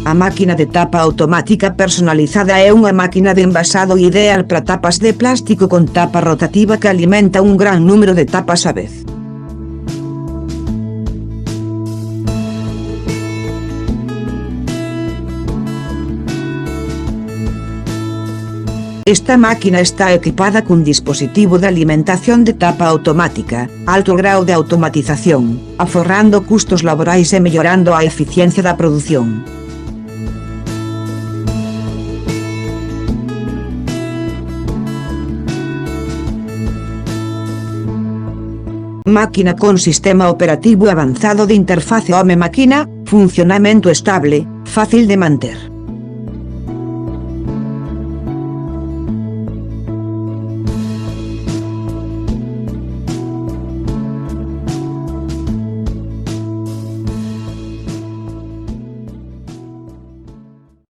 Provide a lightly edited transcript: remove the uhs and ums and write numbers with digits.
A máquina de tapa automática personalizada é unha máquina de envasado ideal para tapas de plástico con tapa rotativa que alimenta un gran número de tapas á vez. Esta máquina está equipada cun dispositivo de alimentación de tapa automática, alto grao de automatización, aforrando custos laborais e mellorando a eficiencia da produción. Máquina con sistema operativo avanzado de interface home-máquina, funcionamento estable, fácil de manter.